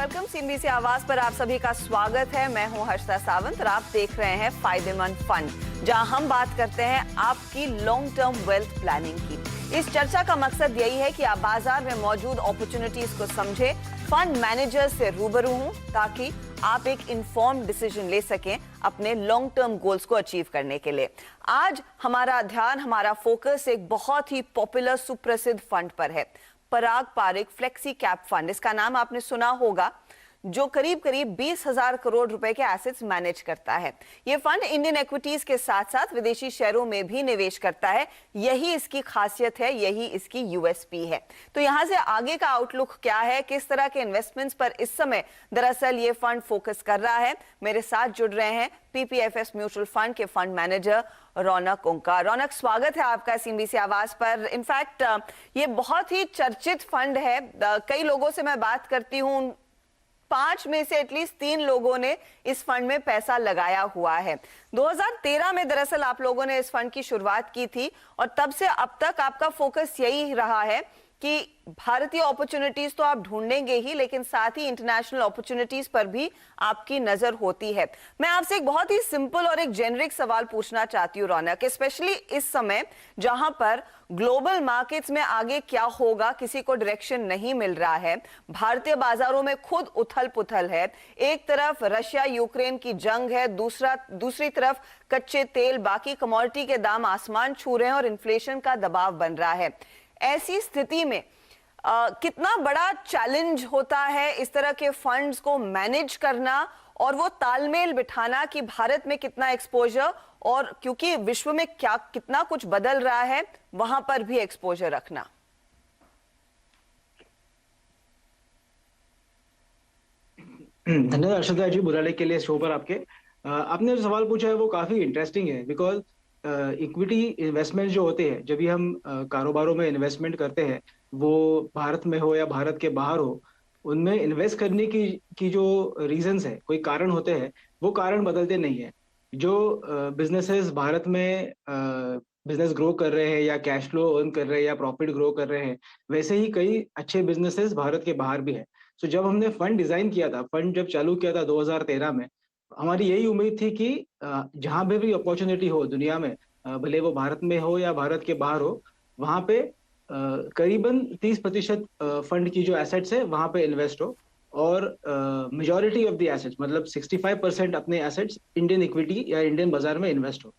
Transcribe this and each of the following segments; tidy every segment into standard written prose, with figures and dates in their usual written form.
Welcome CNBC आवाज पर आप सभी का स्वागत है। मैं हूं हर्षिता सावंत और आप देख रहे हैं फायदेमंद फंड, जहां हम बात करते हैं आपकी लॉन्ग टर्म वेल्थ प्लानिंग की। इस चर्चा का मकसद यही है कि आप बाजार में मौजूद अपॉर्चुनिटीज को समझें, फंड मैनेजर से रूबरू हों ताकि आप एक इन्फॉर्म्ड डिसीजन ले सकें अपने लॉन्ग टर्म गोल्स को अचीव करने के लिए। आज हमारा ध्यान, हमारा फोकस एक बहुत ही पॉपुलर सुप्रसिद्ध फंड पर है, पराग पारिक फ्लेक्सी कैप फंड। इसका नाम आपने सुना होगा, जो करीब करीब 20,000 करोड़ रुपए के एसेट्स मैनेज करता है। ये फंड इंडियन इक्विटीज के साथ साथ विदेशी शेयरों में भी निवेश करता है। यही इसकी खासियत है, यही इसकी यूएसपी है। तो यहां से आगे का आउटलुक क्या है, किस तरह के इन्वेस्टमेंट्स पर इस समय दरअसल ये फंड फोकस कर रहा है, मेरे साथ जुड़ रहे हैं पीपीएफएस म्यूचुअल फंड के फंड मैनेजर रौनक ओंकार। रौनक, स्वागत है आपका सीएनबीसी आवाज पर। इनफैक्ट ये बहुत ही चर्चित फंड है। कई लोगों से मैं बात करती हूँ, 5 में से एटलीस्ट 3 लोगों ने इस फंड में पैसा लगाया हुआ है। 2013 में दरअसल आप लोगों ने इस फंड की शुरुआत की थी और तब से अब तक आपका फोकस यही रहा है कि भारतीय अपॉर्चुनिटीज तो आप ढूंढेंगे ही, लेकिन साथ ही इंटरनेशनल अपॉर्चुनिटीज पर भी आपकी नजर होती है। मैं आपसे एक बहुत ही सिंपल और एक जेनरिक सवाल पूछना चाहती हूँ रौनक, स्पेशली इस समय जहां पर ग्लोबल मार्केट्स में आगे क्या होगा किसी को डायरेक्शन नहीं मिल रहा है, भारतीय बाजारों में खुद उथल पुथल है। एक तरफ रशिया यूक्रेन की जंग है, दूसरी तरफ कच्चे तेल, बाकी कमोडिटी के दाम आसमान छू रहे हैं और इन्फ्लेशन का दबाव बन रहा है। ऐसी स्थिति में कितना बड़ा चैलेंज होता है इस तरह के फंड्स को मैनेज करना और वो तालमेल बिठाना कि भारत में कितना एक्सपोजर, और क्योंकि विश्व में कितना कुछ बदल रहा है, वहां पर भी एक्सपोजर रखना। धन्यवाद अर्षदा जी बुलाने के लिए शो पर आपके। आपने जो सवाल पूछा है वो काफी इंटरेस्टिंग है, बिकॉज इक्विटी इन्वेस्टमेंट जो होते हैं, जब भी हम कारोबारों में इन्वेस्टमेंट करते हैं, वो भारत में हो या भारत के बाहर हो, उनमें इन्वेस्ट करने की जो रीजंस है, कोई कारण होते हैं, वो कारण बदलते नहीं है। जो बिजनेसेस भारत में बिजनेस ग्रो कर रहे हैं या कैश फ्लो अर्न कर रहे हैं या प्रॉफिट ग्रो कर रहे हैं, वैसे ही कई अच्छे बिजनेसेस भारत के बाहर भी है। तो जब हमने फंड डिजाइन किया था, फंड जब चालू किया था 2013 में, हमारी यही उम्मीद थी कि जहां पे भी अपॉर्चुनिटी हो दुनिया में, भले वो भारत में हो या भारत के बाहर हो, वहां पे करीबन 30% फंड की जो एसेट्स है वहां पे इन्वेस्ट हो, और मेजॉरिटी ऑफ द एसेट्स, मतलब 65% अपने एसेट्स इंडियन इक्विटी या इंडियन बाजार में इन्वेस्ट हो।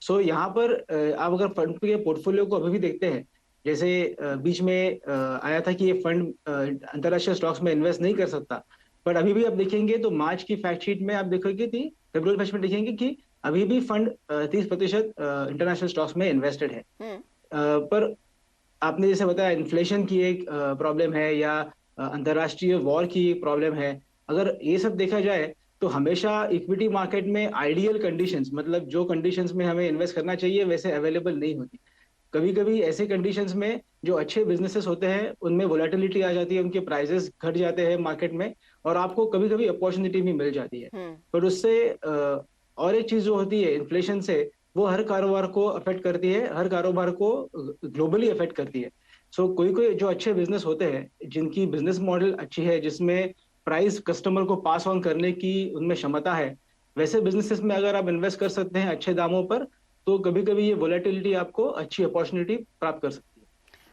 सो यहाँ पर आप अगर फंड के पोर्टफोलियो को अभी भी देखते हैं, जैसे बीच में आया था कि ये फंड अंतरराष्ट्रीय स्टॉक्स में इन्वेस्ट नहीं कर सकता, बट अभी भी आप देखेंगे तो मार्च की फैक्ट शीट में आप देखोगे कि फेब्रुअरी फैक्ट शीट में देखेंगे कि अभी भी फंड 30% इंटरनेशनल स्टॉक्स में इन्वेस्टेड है। पर आपने जैसे बताया, इन्फ्लेशन की एक प्रॉब्लम है या अंतरराष्ट्रीय वॉर की एक प्रॉब्लम है। अगर ये सब देखा जाए तो हमेशा इक्विटी मार्केट में आइडियल कंडीशंस, मतलब जो कंडीशंस में हमें इन्वेस्ट करना चाहिए, वैसे अवेलेबल नहीं होती। कभी कभी ऐसे कंडीशंस में जो अच्छे बिजनेसेस होते हैं उनमें वोलेटिलिटी आ जाती है, उनके प्राइसेस घट जाते हैं मार्केट में, और आपको कभी कभी अपॉर्चुनिटी भी मिल जाती है। पर उससे और एक चीज जो होती है इन्फ्लेशन से, वो हर कारोबार को अफेक्ट करती है, हर कारोबार को ग्लोबली अफेक्ट करती है। सो कोई कोई जो अच्छे बिजनेस होते हैं, जिनकी बिजनेस मॉडल अच्छी है, जिसमें प्राइस कस्टमर को पास ऑन करने की उनमें क्षमता है, वैसे बिजनेसेस में अगर आप इन्वेस्ट कर सकते हैं अच्छे दामों पर, तो कभी कभी ये वोलेटिलिटी आपको अच्छी अपॉर्चुनिटी प्राप्त कर सकती है।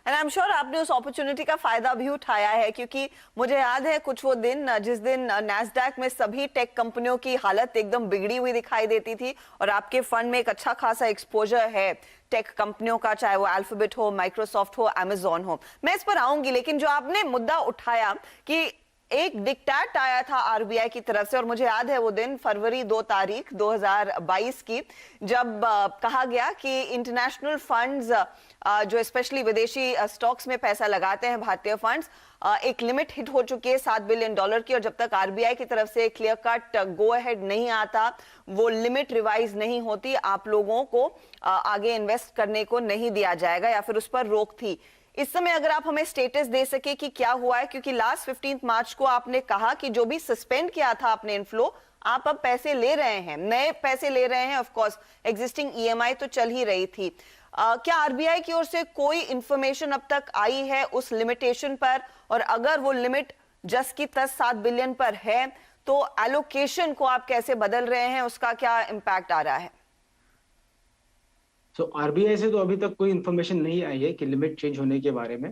एंड आई एम श्योर आपने उस अपॉर्चुनिटी का फायदा भी उठाया है, क्योंकि मुझे याद है कुछ वो दिन जिस दिन नैस्डैक में सभी टेक कंपनियों की हालत एकदम बिगड़ी हुई दिखाई देती थी, और आपके फंड में एक अच्छा खासा एक्सपोजर है टेक कंपनियों का, चाहे वो अल्फाबेट हो, माइक्रोसॉफ्ट हो, अमेजॉन हो। मैं इस पर आऊंगी, लेकिन जो आपने मुद्दा उठाया कि एक डिक्टेट आया था आरबीआई की तरफ से, और मुझे याद है वो दिन फरवरी 2 तारीख 2022 की, जब कहा गया कि इंटरनेशनल फंड्स जो स्पेशली विदेशी स्टॉक्स में पैसा लगाते हैं, भारतीय फंड्स, एक लिमिट हिट हो चुकी है $7 बिलियन की, और जब तक आरबीआई की तरफ से क्लियर कट गो अहेड नहीं आता, वो लिमिट रिवाइज नहीं होती, आप लोगों को आगे इन्वेस्ट करने को नहीं दिया जाएगा या फिर उस पर रोक थी। इस समय अगर आप हमें स्टेटस दे सके कि क्या हुआ है, क्योंकि लास्ट 15 मार्च को आपने कहा कि जो भी सस्पेंड किया था आपने इनफ्लो, आप अब पैसे ले रहे हैं, नए पैसे ले रहे हैं। ऑफ कोर्स एग्जिस्टिंग ईएमआई तो चल ही रही थी। क्या आरबीआई की ओर से कोई इंफॉर्मेशन अब तक आई है उस लिमिटेशन पर, और अगर वो लिमिट जस की तस 7 बिलियन पर है, तो एलोकेशन को आप कैसे बदल रहे हैं, उसका क्या इम्पैक्ट आ रहा है? सो आरबीआई से तो अभी तक कोई इन्फॉर्मेशन नहीं आई है कि लिमिट चेंज होने के बारे में।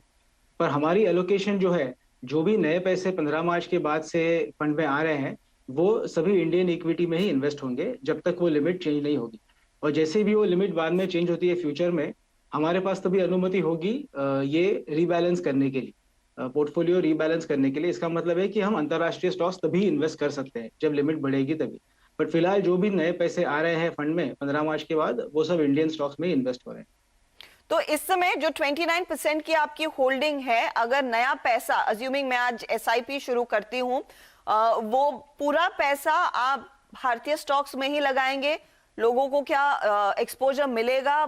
पर हमारी एलोकेशन जो है, जो भी नए पैसे 15 मार्च के बाद से फंड में आ रहे हैं, वो सभी इंडियन इक्विटी में ही इन्वेस्ट होंगे जब तक वो लिमिट चेंज नहीं होगी। और जैसे भी वो लिमिट बाद में चेंज होती है फ्यूचर में, हमारे पास तभी अनुमति होगी ये रीबैलेंस करने के लिए, पोर्टफोलियो रीबैलेंस करने के लिए। इसका मतलब है कि हम अंतर्राष्ट्रीय स्टॉक्स तभी इन्वेस्ट कर सकते हैं जब लिमिट बढ़ेगी तभी। बट फिलहाल जो भी नए पैसे आ रहे हैं फंड में 15 मार्च के बाद, वो सब इंडियन स्टॉक्स में इन्वेस्ट हो रहे हैं। तो इस समय जो 29% की आपकी होल्डिंग है, अगर नया पैसा, अज्यूमिंग मैं आज एसआईपी शुरू करती हूं, वो पूरा पैसा आप भारतीय स्टॉक्स में ही लगाएंगे? लोगों को क्या एक्सपोजर मिलेगा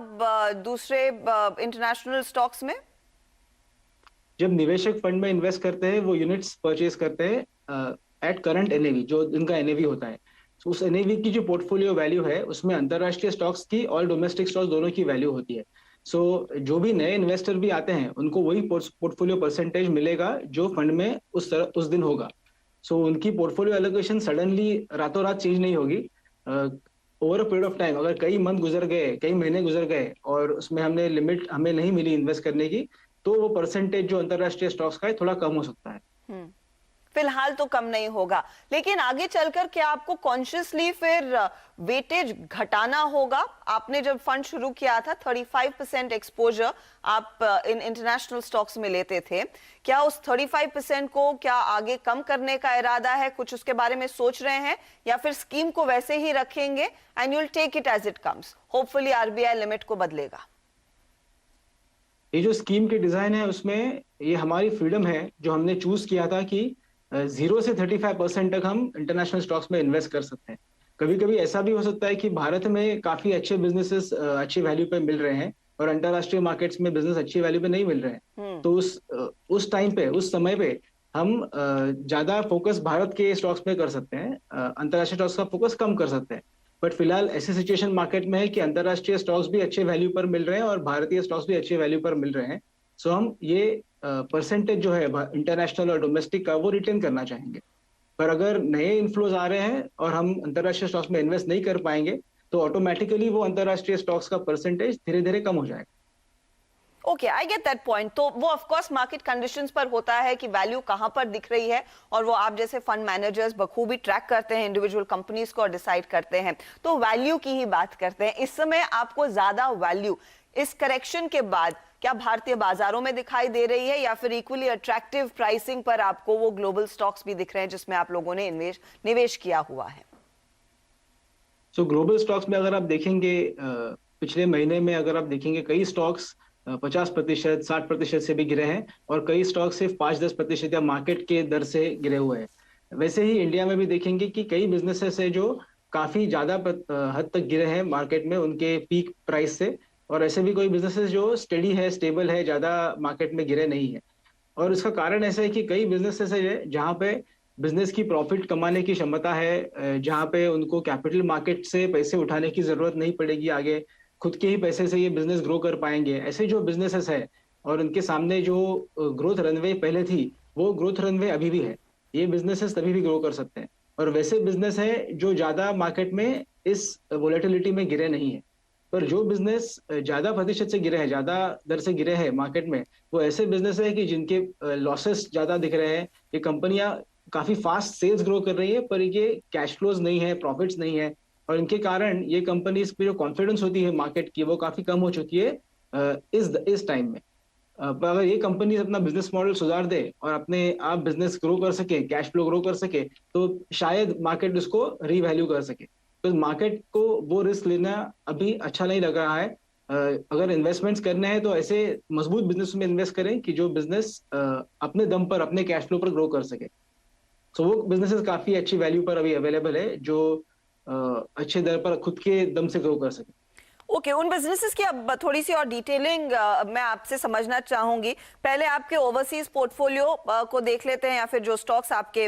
दूसरे इंटरनेशनल स्टॉक्स में? जब निवेशक फंड में इन्वेस्ट करते हैं, वो यूनिट्स परचेज करते हैं एट करंट एनएवी, जो इनका एनएवी होता है। तो उस एनएवी की जो पोर्टफोलियो वैल्यू है, उसमें अंतरराष्ट्रीय स्टॉक्स की और डोमेस्टिक स्टॉक्स दोनों की वैल्यू होती है। सो जो भी नए इन्वेस्टर भी आते हैं, उनको वही पोर्टफोलियो परसेंटेज मिलेगा जो फंड में उस दिन होगा। सो उनकी पोर्टफोलियो एलोकेशन सडनली रातों रात चेंज नहीं होगी। Over a period of time, अगर कई मंथ गुजर गए, कई महीने गुजर गए और उसमें हमने लिमिट हमें नहीं मिली इन्वेस्ट करने की, तो वो परसेंटेज जो अंतरराष्ट्रीय स्टॉक्स का है थोड़ा कम हो सकता है। फिलहाल तो कम नहीं होगा, लेकिन आगे चलकर क्या आपको कॉन्शियसली फिर वेटेज घटाना होगा? आपने जब फंड शुरू किया था 35% एक्सपोजर आप इन इंटरनेशनल स्टॉक्स में लेते थे, क्या उस 35% को क्या आगे कम करने का इरादा है? कुछ उसके बारे में सोच रहे हैं, या फिर स्कीम को वैसे ही रखेंगे and you will take it as it comes? Hopefully RBI limit को बदलेगा। ये जो स्कीम के डिजाइन है, उसमें ये हमारी फ्रीडम है जो हमने चूज किया था कि 0 से 35% तक हम इंटरनेशनल स्टॉक्स में इन्वेस्ट कर सकते हैं। कभी कभी ऐसा भी हो सकता है कि भारत में काफी अच्छे बिजनेसेस अच्छी वैल्यू पे मिल रहे हैं और अंतरराष्ट्रीय मार्केट्स में बिजनेस अच्छी वैल्यू पे नहीं मिल रहे हैं। तो उस टाइम पे, उस समय पे हम ज्यादा फोकस भारत के स्टॉक्स पे कर सकते हैं, अंतरराष्ट्रीय स्टॉक्स का फोकस कम कर सकते हैं। बट फिलहाल ऐसी सिचुएशन मार्केट में है कि अंतरराष्ट्रीय स्टॉक्स भी अच्छे वैल्यू पर मिल रहे हैं और भारतीय स्टॉक्स भी अच्छे वैल्यू पर मिल रहे हैं। सो हम ये परसेंटेज जो है इंटरनेशनल और डोमेस्टिक का, वो रिटेन करना चाहेंगे। पर अगर नए इनफ्लोज आ रहे हैं और हम अंतरराष्ट्रीय स्टॉक्स में इन्वेस्ट नहीं कर पाएंगे, तो ऑटोमेटिकली वो अंतरराष्ट्रीय स्टॉक्स का परसेंटेज धीरे धीरे कम हो जाएगा। Okay, I get that point. तो वो ऑफ कोर्स मार्केट कंडीशंस पर होता है कि वैल्यू कहां पर दिख रही है, और वो आप जैसे फंड मैनेजर्स बखूबी ट्रैक करते हैं इंडिविजुअल कंपनीज को और डिसाइड करते हैं। तो वैल्यू की ही बात करते हैं। इस समय आपको ज्यादा वैल्यू इस करेक्शन के बाद क्या भारतीय बाजारों में दिखाई दे रही है, या फिर इक्वली अट्रैक्टिव प्राइसिंग पर आपको वो ग्लोबल स्टॉक्स भी दिख रहे हैं जिसमें आप लोगों ने निवेश किया हुआ है? सो ग्लोबल स्टॉक्स में अगर आप देखेंगे, पिछले महीने में अगर आप देखेंगे, कई स्टॉक्स 50%, 60% से भी गिरे हैं, और कई स्टॉक सिर्फ 5-10% या मार्केट के दर से गिरे हुए हैं। वैसे ही इंडिया में भी देखेंगे कि कई बिजनेसेस है जो काफी ज्यादा हद तक गिरे हैं मार्केट में उनके पीक प्राइस से, और ऐसे भी कोई बिजनेसेस जो स्टेडी है, स्टेबल है, ज्यादा मार्केट में गिरे नहीं है। और इसका कारण ऐसा है कि कई बिजनेसेस है जहाँ पे बिजनेस की प्रॉफिट कमाने की क्षमता है, जहाँ पे उनको कैपिटल मार्केट से पैसे उठाने की जरूरत नहीं पड़ेगी, आगे खुद के ही पैसे से ये बिजनेस ग्रो कर पाएंगे। ऐसे जो बिजनेसेस है और उनके सामने जो ग्रोथ रनवे पहले थी, वो ग्रोथ रनवे अभी भी है, ये बिजनेसेस तभी भी ग्रो कर सकते हैं। और वैसे बिजनेस है जो ज्यादा मार्केट में इस वोलेटिलिटी में गिरे नहीं है। पर जो बिजनेस ज्यादा प्रतिशत से गिरे हैं, ज्यादा दर से गिरे हैं मार्केट में, वो ऐसे बिजनेस है कि जिनके लॉसेस ज्यादा दिख रहे हैं। ये कंपनियां काफी फास्ट सेल्स ग्रो कर रही है, पर ये कैश फ्लोज नहीं है, प्रॉफिट्स नहीं है, और इनके कारण ये कंपनीज पे जो कॉन्फिडेंस होती है मार्केट की, वो काफी कम हो चुकी है इस टाइम में। पर अगर ये कंपनी अपना बिजनेस मॉडल सुधार दे और अपने आप बिजनेस ग्रो कर सके, कैश फ्लो ग्रो कर सके, तो शायद मार्केट उसको रीवैल्यू कर सके। तो मार्केट को वो रिस्क लेना अभी अच्छा नहीं लग रहा है। अगर इन्वेस्टमेंट्स करने हैं तो ऐसे मजबूत बिजनेस में इन्वेस्ट करें कि जो बिजनेस अपने दम पर, अपने कैश फ्लो पर ग्रो कर सके। सो वो बिजनेसेस काफी अच्छी वैल्यू पर अभी अवेलेबल है जो अच्छे दर पर खुद के दम से ग्रो कर सके। ओके, उन बिजनेसेस की अब थोड़ी सी और डिटेलिंग मैं आपसे समझना चाहूंगी। पहले आपके ओवरसीज पोर्टफोलियो को देख लेते हैं, या फिर जो स्टॉक्स आपके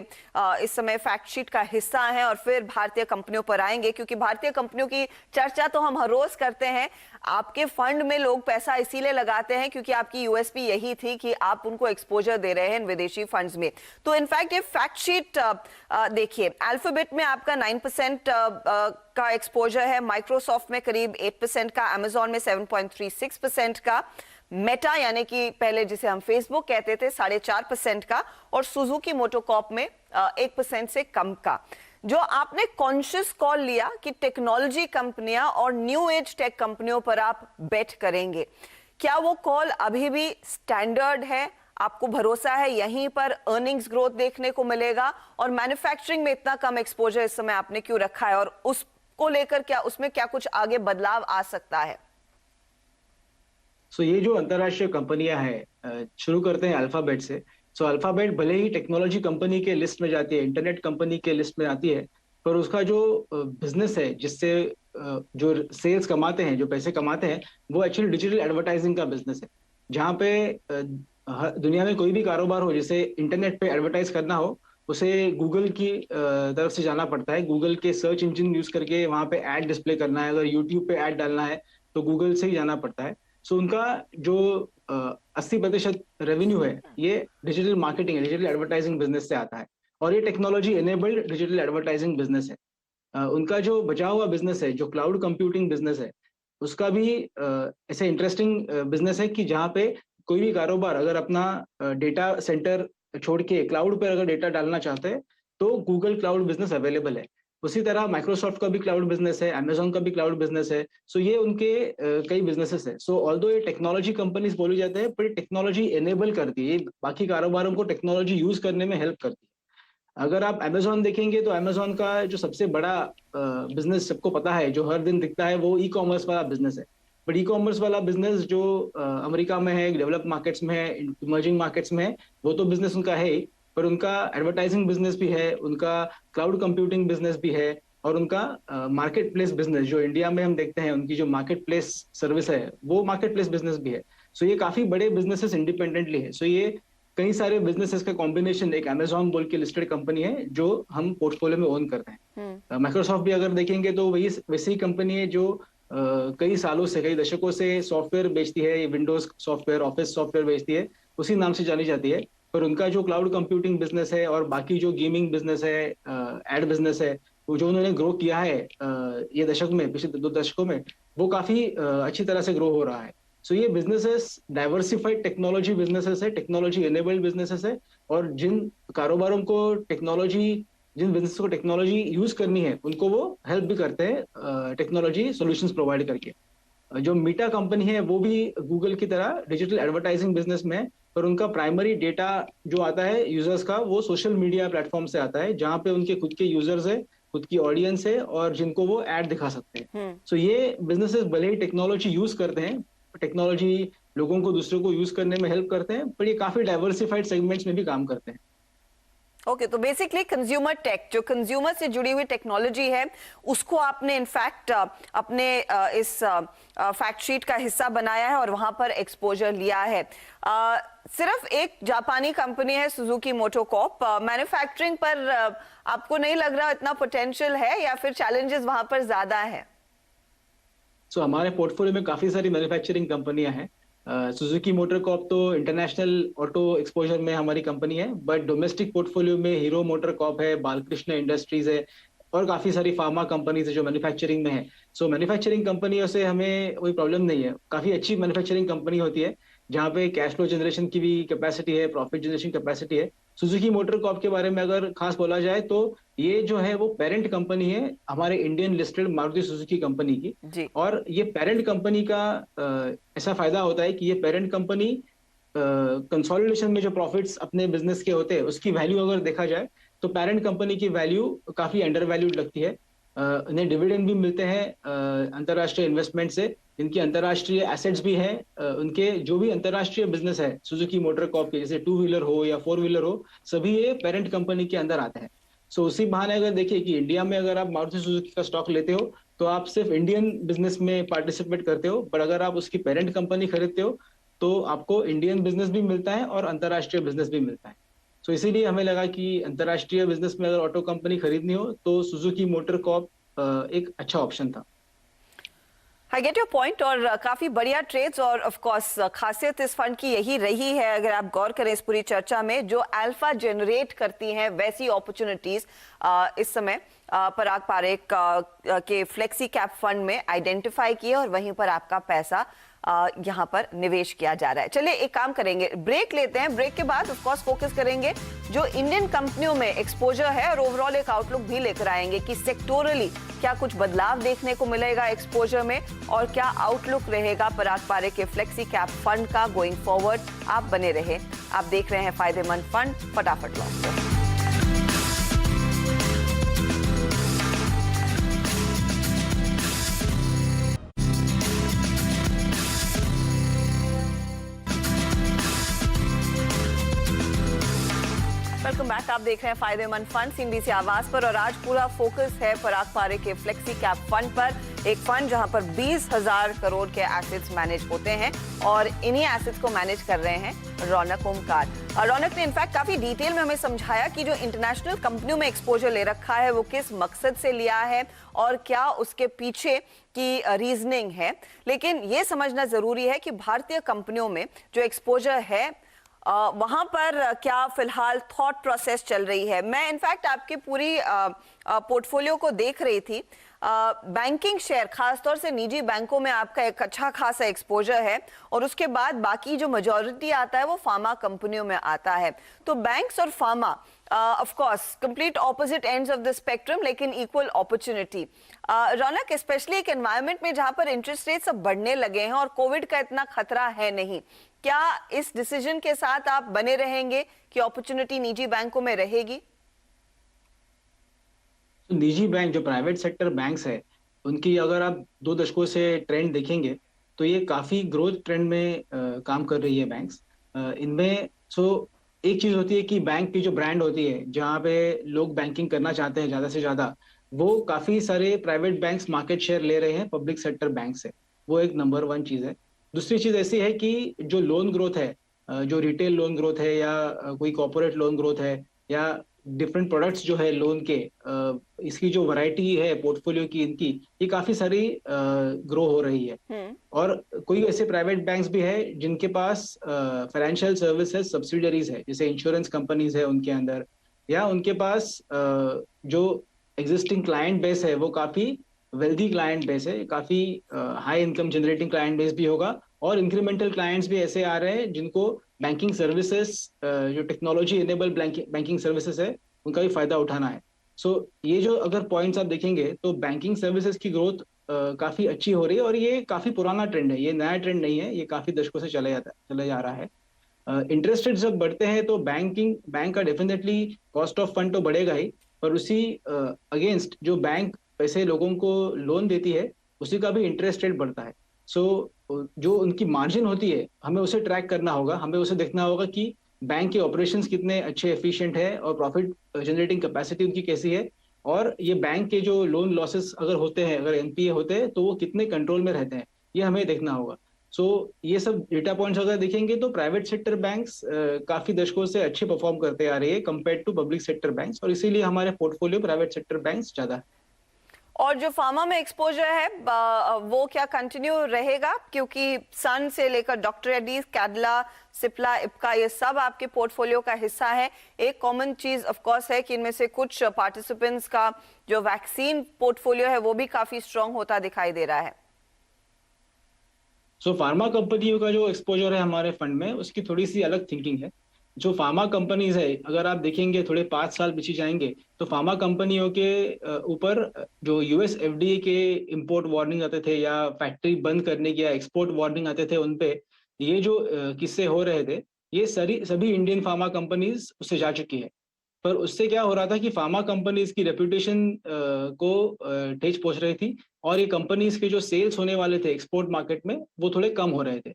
इस समय फैक्ट शीट का हिस्सा हैं, और फिर भारतीय कंपनियों पर आएंगे, क्योंकि भारतीय कंपनियों की चर्चा तो हम हर रोज करते हैं। आपके फंड में लोग पैसा इसीलिए लगाते हैं क्योंकि आपकी यूएसपी यही थी कि आप उनको एक्सपोजर दे रहे हैं विदेशी फंड्स में। तो इनफैक्ट ये फैक्ट शीट देखिए, अल्फाबेट में आपका 9% का एक्सपोजर है, माइक्रोसॉफ्ट में करीब 8% का, अमेजॉन में 7.36% का, मेटा यानी कि पहले जिसे हम फेसबुक कहते थे 4.5% का, और सुजुकी मोटोकॉर्प में 1% से कम का। जो आपने कॉन्शियस कॉल लिया कि टेक्नोलॉजी कंपनियां और न्यू एज टेक कंपनियों पर आप बेट करेंगे, क्या वो कॉल अभी भी स्टैंडर्ड है? आपको भरोसा है यहीं पर अर्निंग्स ग्रोथ देखने को मिलेगा? और मैन्युफैक्चरिंग में इतना कम एक्सपोजर इस समय आपने क्यों रखा है, और उसको लेकर क्या उसमें क्या कुछ आगे बदलाव आ सकता है? ये जो अंतरराष्ट्रीय कंपनियां हैं, शुरू करते हैं अल्फाबेट से। अल्फाबेट भले ही टेक्नोलॉजी कंपनी के लिस्ट में जाती है, इंटरनेट कंपनी के लिस्ट में आती है, पर उसका जो बिजनेस है, जिससे जो सेल्स कमाते हैं, जो पैसे कमाते हैं, वो एक्चुअली डिजिटल एडवर्टाइजिंग का बिजनेस है। जहाँ पे दुनिया में कोई भी कारोबार हो, जिसे इंटरनेट पे एडवर्टाइज करना हो, उसे गूगल की तरफ से जाना पड़ता है। गूगल के सर्च इंजन यूज करके वहां पे ऐड डिस्प्ले करना है। अगर यूट्यूब पे ऐड डालना है तो गूगल से ही जाना पड़ता है। उनका जो 80% रेवेन्यू है, ये digital marketing, digital advertising business से आता है, और ये technology enabled digital advertising business है। उनका जो बचा हुआ बिजनेस है, जो क्लाउड कंप्यूटिंग बिजनेस है, उसका भी ऐसे इंटरेस्टिंग बिजनेस है कि जहाँ पे कोई भी कारोबार अगर अपना डेटा सेंटर छोड़ के क्लाउड पर अगर डेटा डालना चाहते हैं, तो गूगल क्लाउड बिजनेस अवेलेबल है। उसी तरह माइक्रोसॉफ्ट का भी क्लाउड बिजनेस है, अमेजॉन का भी क्लाउड बिजनेस है। ये उनके कई बिजनेसेस है। ऑल्दो ये टेक्नोलॉजी कंपनीज बोली जाते हैं, पर टेक्नोलॉजी एनेबल करती है, ये बाकी कारोबारों को टेक्नोलॉजी यूज करने में हेल्प करती है। अगर आप अमेजॉन देखेंगे तो अमेजॉन का जो सबसे बड़ा बिजनेस सबको पता है, जो हर दिन दिखता है, वो ई कॉमर्स वाला बिजनेस है। बट ई कॉमर्स वाला बिजनेस जो अमेरिका में है, डेवलप मार्केट्स में है, इमर्जिंग मार्केट्स में है, वो तो बिजनेस उनका है ही, पर उनका एडवर्टाइजिंग बिजनेस भी है, उनका क्लाउड कंप्यूटिंग बिजनेस भी है, और उनका मार्केट प्लेस बिजनेस, जो इंडिया में हम देखते हैं, उनकी जो मार्केट प्लेस सर्विस है, वो मार्केट प्लेस बिजनेस भी है। ये काफी बड़े बिजनेसेस इंडिपेंडेंटली है। ये कई सारे बिजनेसेस का कॉम्बिनेशन एक अमेजॉन बोल के लिस्टेड कंपनी है, जो हम पोर्टफोलियो में ओन करते हैं। माइक्रोसॉफ्ट भी अगर देखेंगे तो वही वैसी कंपनी है जो कई सालों से, कई दशकों से सॉफ्टवेयर बेचती है, विंडोज सॉफ्टवेयर, ऑफिस सॉफ्टवेयर बेचती है, उसी नाम से जानी जाती है। पर उनका जो क्लाउड कंप्यूटिंग बिजनेस है और बाकी जो गेमिंग बिजनेस है, एड बिजनेस है, वो जो उन्होंने ग्रो किया है ये दशक में, पिछले 2 दशकों में, वो काफी अच्छी तरह से ग्रो हो रहा है। ये बिजनेसेस डाइवर्सिफाइड टेक्नोलॉजी बिजनेसेस है, टेक्नोलॉजी एनेबल्ड बिजनेसेस है, और जिन कारोबारों को टेक्नोलॉजी, जिन बिजनेस को टेक्नोलॉजी यूज करनी है, उनको वो हेल्प भी करते हैं टेक्नोलॉजी सॉल्यूशंस प्रोवाइड करके। जो मीटा कंपनी है, वो भी गूगल की तरह डिजिटल एडवर्टाइजिंग बिजनेस में है, पर उनका प्राइमरी डेटा जो आता है यूजर्स का, वो सोशल मीडिया प्लेटफॉर्म से आता है, जहां पे उनके खुद के यूजर्स है, खुद की ऑडियंस है, और जिनको वो ऐड दिखा सकते हैं। ये बिजनेसेस भले ही टेक्नोलॉजी यूज करते हैं, टेक्नोलॉजी लोगों को, दूसरों को यूज करने में हेल्प करते हैं, पर ये काफी डाइवर्सिफाइड सेगमेंट्स में भी काम करते हैं। ओके, तो बेसिकली कंज्यूमर टेक, जो कंज्यूमर से जुड़ी हुई टेक्नोलॉजी है, उसको आपने इनफैक्ट अपने इस फैक्ट शीट का हिस्सा बनाया है और वहां पर एक्सपोजर लिया है। सिर्फ एक जापानी कंपनी है सुजुकी मोटोकॉर्प, मैन्युफैक्चरिंग पर आपको नहीं लग रहा इतना पोटेंशियल है, या फिर चैलेंजेस वहां पर ज्यादा है? हमारे पोर्टफोलियो में काफी सारी मैन्युफैक्चरिंग कंपनियां हैं। सुजुकी मोटर कॉर्प तो इंटरनेशनल ऑटो एक्सपोजर में हमारी कंपनी है, बट डोमेस्टिक पोर्टफोलियो में हीरो मोटर कॉर्प है, बालकृष्ण इंडस्ट्रीज है, और काफी सारी फार्मा कंपनीज है जो मैन्युफैक्चरिंग में है। मैन्युफैक्चरिंग कंपनियों से हमें कोई प्रॉब्लम नहीं है। काफी अच्छी मैन्युफैक्चरिंग कंपनी होती है, जहाँ पे कैश फ्लो जनरेशन की भी कैपेसिटी है, प्रॉफिट जनरेशन कैपेसिटी है। सुजुकी मोटर कॉर्प के बारे में अगर खास बोला जाए तो ये जो है वो पेरेंट कंपनी है हमारे Indian listed Maruti Suzuki company की। और ये पेरेंट कंपनी का ऐसा फायदा होता है कि ये पेरेंट कंपनी कंसोलिडेशन में जो प्रॉफिट्स अपने बिजनेस के होते हैं, उसकी वैल्यू अगर देखा जाए तो पेरेंट कंपनी की वैल्यू काफी अंडर वैल्यूड लगती है। इन्हें डिविडेंड भी मिलते हैं अंतरराष्ट्रीय इन्वेस्टमेंट से, इनकी अंतरराष्ट्रीय एसेट्स भी हैं। उनके जो भी अंतरराष्ट्रीय बिजनेस है सुजुकी मोटर कॉर्प के, जैसे 2 व्हीलर हो या 4 व्हीलर हो, सभी ये पेरेंट कंपनी के अंदर आते हैं। उसी बहाने अगर देखिए कि इंडिया में अगर आप मारुति सुजुकी का स्टॉक लेते हो तो आप सिर्फ इंडियन बिजनेस में पार्टिसिपेट करते हो, पर अगर आप उसकी पेरेंट कंपनी खरीदते हो तो आपको इंडियन बिजनेस भी मिलता है और अंतरराष्ट्रीय बिजनेस भी मिलता है। इसीलिए हमें लगा कि अंतरराष्ट्रीय बिजनेस में अगर ऑटो कंपनी खरीदनी हो तो सुजुकी मोटर कॉर्प एक अच्छा ऑप्शन था। आई गेट योर पॉइंट और काफी बढ़िया ट्रेड्स और ऑफ कोर्स खासियत इस फंड की यही रही है, अगर आप गौर करें इस पूरी चर्चा में, जो अल्फा जनरेट करती हैं वैसी अपॉर्चुनिटीज इस समय पराग पारेख के फ्लेक्सी कैप फंड में आइडेंटिफाई किए और वहीं पर आपका पैसा यहाँ पर निवेश किया जा रहा है। चलिए एक काम करेंगे, ब्रेक लेते हैं, ब्रेक के बाद ऑफ कोर्स फोकस करेंगे जो इंडियन कंपनियों में एक्सपोजर है और ओवरऑल एक आउटलुक भी लेकर आएंगे कि सेक्टोरली क्या कुछ बदलाव देखने को मिलेगा एक्सपोजर में और क्या आउटलुक रहेगा पराग पारेख के फ्लेक्सी कैप फंड का गोइंग फॉरवर्ड। आप बने रहे, आप देख रहे हैं फायदेमंद फंड, फटाफट लॉस को। वेलकम बैक, आप देख रहे हैं फायदेमंद फंड सीएनबीसी आवाज पर और आज पूरा फोकस है पराग पारेख के फ्लेक्सी कैप फंड पर। एक फंड जहां पर 20,000 करोड़ के एसेट्स मैनेज होते हैं और इन्हीं एसेट्स को मैनेज कर रहे हैं रौनक ओमकार। रौनक ने इनफैक्ट काफी डिटेल में हमें समझाया कि जो इंटरनेशनल कंपनियों में एक्सपोजर ले रखा है वो किस मकसद से लिया है और क्या उसके पीछे की रीजनिंग है। लेकिन ये समझना जरूरी है कि भारतीय कंपनियों में जो एक्सपोजर है वहां पर क्या फिलहाल थॉट प्रोसेस चल रही है। मैं इनफैक्ट आपके पूरी पोर्टफोलियो को देख रही थी, बैंकिंग शेयर खासतौर से निजी बैंकों में आपका एक अच्छा खासा एक्सपोजर है और उसके बाद बाकी जो मेजॉरिटी आता है वो फार्मा कंपनियों में आता है। तो बैंक्स और pharma of course complete opposite ends of the spectrum लेकिन इक्वल अपॉर्चुनिटी। रौनक, स्पेशली एक एनवायरनमेंट में जहां पर इंटरेस्ट रेट्स अब बढ़ने लगे हैं और कोविड का इतना खतरा है नहीं, क्या इस डिसीजन के साथ आप बने रहेंगे कि अपॉर्चुनिटी निजी बैंकों में रहेगी? तो निजी बैंक जो प्राइवेट सेक्टर बैंक्स है उनकी अगर आप 2 दशकों से ट्रेंड देखेंगे तो ये काफी ग्रोथ ट्रेंड में काम कर रही है बैंक्स। इनमें एक चीज होती है कि बैंक की जो ब्रांड होती है जहाँ पे लोग बैंकिंग करना चाहते हैं ज्यादा से ज्यादा, वो काफी सारे प्राइवेट बैंक्स मार्केट शेयर ले रहे हैं पब्लिक सेक्टर बैंक से। वो एक नंबर 1 चीज है। दूसरी चीज ऐसी है कि जो लोन ग्रोथ है, जो रिटेल लोन ग्रोथ है या कोई कॉर्पोरेट लोन ग्रोथ है या डिफरेंट प्रोडक्ट्स जो है लोन के, इसकी जो वैरायटी है पोर्टफोलियो की इनकी, ये काफी सारी ग्रो हो रही है। और कोई ऐसे प्राइवेट बैंक्स भी है जिनके पास फाइनेंशियल सर्विसेज सब्सिडरीज है, जैसे इंश्योरेंस कंपनीज है उनके अंदर, या उनके पास जो एग्जिस्टिंग क्लाइंट बेस है वो काफी वेल्दी क्लाइंट बेस है, काफी high income generating client base भी होगा और इंक्रीमेंटल क्लाइंट्स भी ऐसे आ रहे हैं जिनको बैंकिंग सर्विसेज, जो टेक्नोलॉजी इनेबल बैंकिंग सर्विसेज है उनका भी फायदा उठाना है। ये जो अगर पॉइंट्स आप देखेंगे तो बैंकिंग सर्विसेज की ग्रोथ काफी अच्छी हो रही है और ये काफी पुराना ट्रेंड है, ये नया ट्रेंड नहीं है, ये काफी दशकों से चले जा रहा है। इंटरेस्ट रेट जब बढ़ते हैं तो बैंक का डेफिनेटली कॉस्ट ऑफ फंड तो बढ़ेगा ही, पर उसी अगेंस्ट जो बैंक पैसे लोगों को लोन देती है उसी का भी इंटरेस्ट रेट बढ़ता है। जो उनकी मार्जिन होती है हमें उसे ट्रैक करना होगा, हमें उसे देखना होगा कि बैंक के ऑपरेशंस कितने अच्छे एफिशिएंट है और प्रॉफिट जनरेटिंग कैपेसिटी उनकी कैसी है, और ये बैंक के जो लोन लॉसेस अगर होते हैं, अगर एनपीए होते हैं तो वो कितने कंट्रोल में रहते हैं, ये हमें देखना होगा। ये सब डेटा पॉइंट्स अगर देखेंगे तो प्राइवेट सेक्टर बैंक्स काफी दशकों से अच्छे परफॉर्म करते आ रही है compare to public sector banks, और इसीलिए हमारे पोर्टफोलियो प्राइवेट सेक्टर बैंक्स ज्यादा है। और जो फार्मा में एक्सपोजर है वो क्या कंटिन्यू रहेगा, क्योंकि सन से लेकर डॉक्टर रेड्डीज, कैडिला, सिप्ला, इप्का, ये सब आपके पोर्टफोलियो का हिस्सा है। एक कॉमन चीज ऑफ कोर्स है कि इनमें से कुछ पार्टिसिपेंट्स का जो वैक्सीन पोर्टफोलियो है वो भी काफी स्ट्रांग होता दिखाई दे रहा है। फार्मा कंपनियों का जो एक्सपोजर है हमारे फंड में, उसकी थोड़ी सी अलग थिंकिंग है। जो फार्मा कंपनीज है, अगर आप देखेंगे थोड़े 5 साल पीछे जाएंगे तो फार्मा कंपनियों के ऊपर जो यूएस एफडीए के इंपोर्ट वार्निंग आते थे या फैक्ट्री बंद करने की या एक्सपोर्ट वार्निंग आते थे, उनपे ये जो किस्से हो रहे थे, ये सभी इंडियन फार्मा कंपनीज उससे जा चुकी है। पर उससे क्या हो रहा था कि फार्मा कंपनीज की रेपुटेशन को ठेस पहुंच रही थी और ये कंपनीज के जो सेल्स होने वाले थे एक्सपोर्ट मार्केट में वो थोड़े कम हो रहे थे।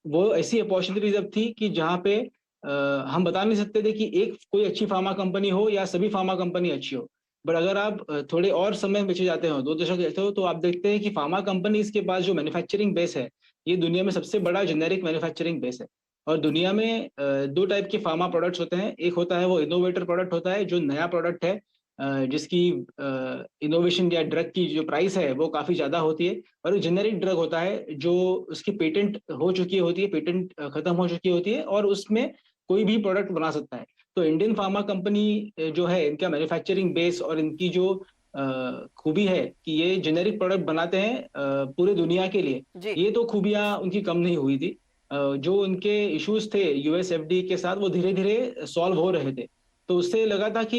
वो ऐसी अपॉर्चुनिटीज अब थी कि जहाँ पे हम बता नहीं सकते थे कि एक कोई अच्छी फार्मा कंपनी हो या सभी फार्मा कंपनी अच्छी हो। बट अगर आप थोड़े और समय पीछे जाते हो, 2 दशक जाते हो, तो आप देखते हैं कि फार्मा कंपनीज के पास जो मैन्युफैक्चरिंग बेस है, ये दुनिया में सबसे बड़ा जेनेरिक मैन्युफैक्चरिंग बेस है। और दुनिया में 2 टाइप के फार्मा प्रोडक्ट्स होते हैं। एक होता है वो इनोवेटर प्रोडक्ट होता है, जो नया प्रोडक्ट है जिसकी इनोवेशन या ड्रग की जो प्राइस है वो काफी ज्यादा होती है, और जेनेरिक ड्रग होता है जो उसकी पेटेंट हो चुकी होती है, पेटेंट खत्म हो चुकी होती है, और उसमें कोई भी प्रोडक्ट बना सकता है। तो इंडियन फार्मा कंपनी जो है, इनका मैन्युफैक्चरिंग बेस और इनकी जो खूबी है कि ये जेनेरिक प्रोडक्ट बनाते हैं पूरे दुनिया के लिए, जी। ये तो खूबियां उनकी कम नहीं हुई थी। जो उनके इश्यूज थे यूएस एफडी के साथ, वो धीरे धीरे सॉल्व हो रहे थे। तो उससे लगा था कि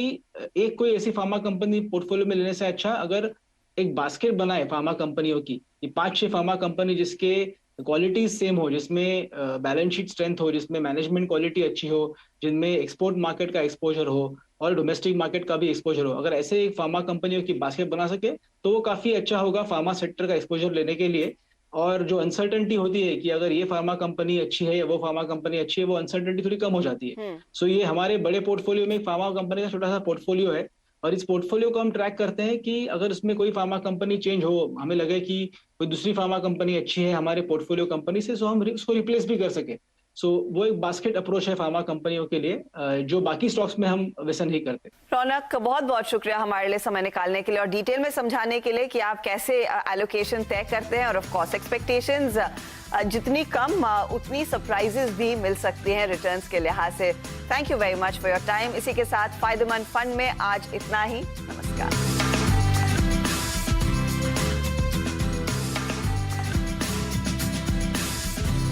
एक कोई ऐसी फार्मा कंपनी पोर्टफोलियो में लेने से अच्छा अगर एक बास्केट बनाए फार्मा कंपनियों की, ये 5-6 फार्मा कंपनी जिसके क्वालिटीज सेम हो, जिसमें बैलेंस शीट स्ट्रेंथ हो, जिसमें मैनेजमेंट क्वालिटी अच्छी हो, जिनमें एक्सपोर्ट मार्केट का एक्सपोजर हो और डोमेस्टिक मार्केट का भी एक्सपोजर हो, अगर ऐसे एक फार्मा कंपनियों की बास्केट बना सके तो वो काफी अच्छा होगा फार्मा सेक्टर का एक्सपोजर लेने के लिए। और जो अनसर्टेनिटी होती है कि अगर ये फार्मा कंपनी अच्छी है या वो फार्मा कंपनी अच्छी है, वो अनसर्टेनिटी थोड़ी कम हो जाती है। हम्म। सो ये हमारे बड़े पोर्टफोलियो में एक फार्मा कंपनी का छोटा सा पोर्टफोलियो है, और इस पोर्टफोलियो को हम ट्रैक करते हैं कि अगर उसमें कोई फार्मा कंपनी चेंज हो, हमें लगे कि कोई दूसरी फार्मा कंपनी अच्छी है हमारे पोर्टफोलियो कंपनी से, सो हम उसको रिप्लेस भी कर सके। सो वो एक बास्केट अप्रोच है फार्मा कंपनियों के लिए, जो बाकी स्टॉक्स में हम वैसा नहीं करते। रौनक, बहुत बहुत शुक्रिया हमारे लिए समय निकालने के लिए और डिटेल में समझाने के लिए कि आप कैसे एलोकेशन तय करते हैं, और ऑफ कोर्स एक्सपेक्टेशंस जितनी कम उतनी सरप्राइजेस भी मिल सकती हैं रिटर्न्स के लिहाज से। Thank you very much for your time. इसी के साथ फायदेमंद फंड में आज इतना ही। नमस्कार।